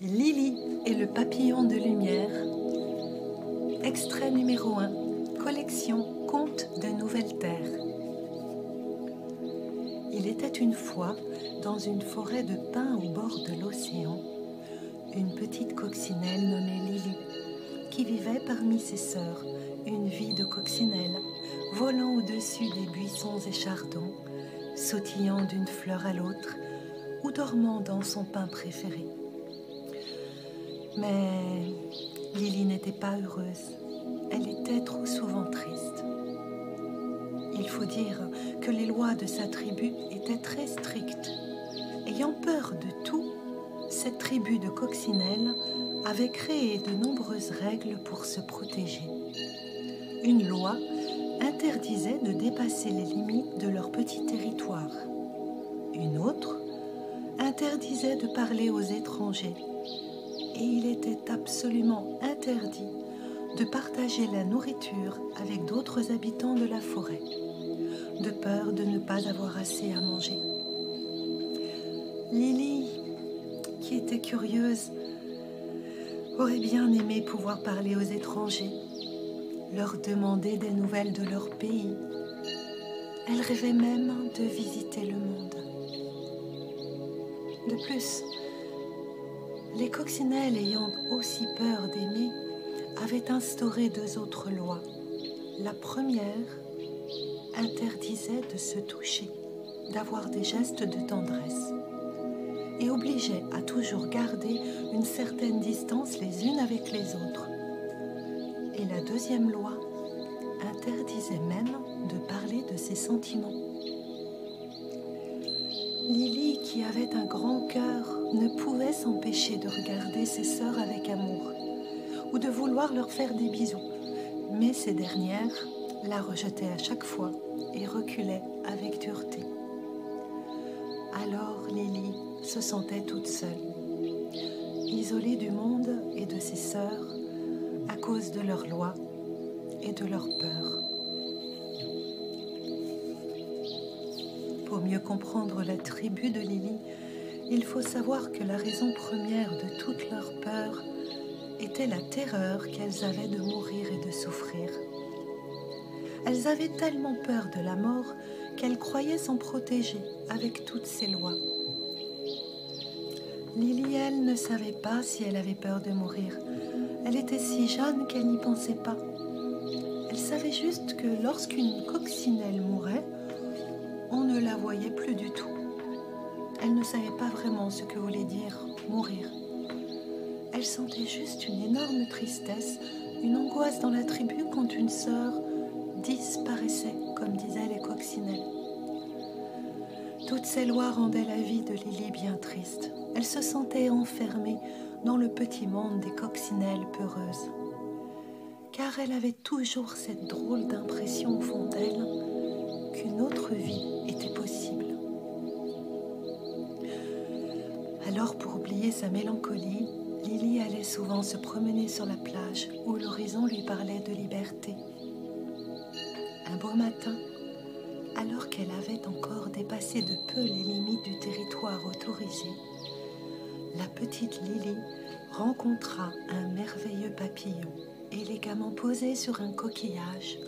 Lily et le papillon de lumière. Extrait numéro 1. Collection Contes de Nouvelle Terre. Il était une fois, dans une forêt de pins au bord de l'océan, une petite coccinelle nommée Lily, qui vivait parmi ses sœurs une vie de coccinelle, volant au-dessus des buissons et chardons, sautillant d'une fleur à l'autre ou dormant dans son pin préféré. Mais Lily n'était pas heureuse, elle était trop souvent triste. Il faut dire que les lois de sa tribu étaient très strictes. Ayant peur de tout, cette tribu de coccinelles avait créé de nombreuses règles pour se protéger. Une loi interdisait de dépasser les limites de leur petit territoire. Une autre interdisait de parler aux étrangers. Et il était absolument interdit de partager la nourriture avec d'autres habitants de la forêt, de peur de ne pas avoir assez à manger. Lily, qui était curieuse, aurait bien aimé pouvoir parler aux étrangers, leur demander des nouvelles de leur pays. Elle rêvait même de visiter le monde. De plus, les coccinelles ayant aussi peur d'aimer avaient instauré deux autres lois. La première interdisait de se toucher, d'avoir des gestes de tendresse et obligeait à toujours garder une certaine distance les unes avec les autres. Et la deuxième loi interdisait même de parler de ses sentiments. Lily, qui avait un grand cœur, ne pouvait s'empêcher de regarder ses sœurs avec amour ou de vouloir leur faire des bisous. Mais ces dernières la rejetaient à chaque fois et reculaient avec dureté. Alors Lily se sentait toute seule, isolée du monde et de ses sœurs à cause de leurs lois et de leurs peurs. Pour mieux comprendre la tribu de Lily, il faut savoir que la raison première de toutes leurs peurs était la terreur qu'elles avaient de mourir et de souffrir. Elles avaient tellement peur de la mort qu'elles croyaient s'en protéger avec toutes ces lois. Lily, elle, ne savait pas si elle avait peur de mourir. Elle était si jeune qu'elle n'y pensait pas. Elle savait juste que lorsqu'une coccinelle mourait, on ne la voyait plus du tout. Elle ne savait pas vraiment ce que voulait dire mourir. Elle sentait juste une énorme tristesse, une angoisse dans la tribu quand une sœur disparaissait, comme disaient les coccinelles. Toutes ces lois rendaient la vie de Lily bien triste. Elle se sentait enfermée dans le petit monde des coccinelles peureuses, car elle avait toujours cette drôle d'impression au fond d'elle qu'une autre vie était possible. Alors, pour oublier sa mélancolie, Lily allait souvent se promener sur la plage où l'horizon lui parlait de liberté. Un beau matin, alors qu'elle avait encore dépassé de peu les limites du territoire autorisé, la petite Lily rencontra un merveilleux papillon élégamment posé sur un coquillage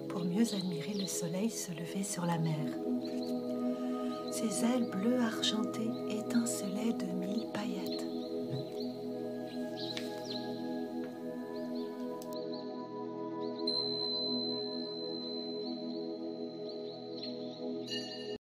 pour mieux admirer le soleil se lever sur la mer. Ses ailes bleues argentées étincelaient de mille paillettes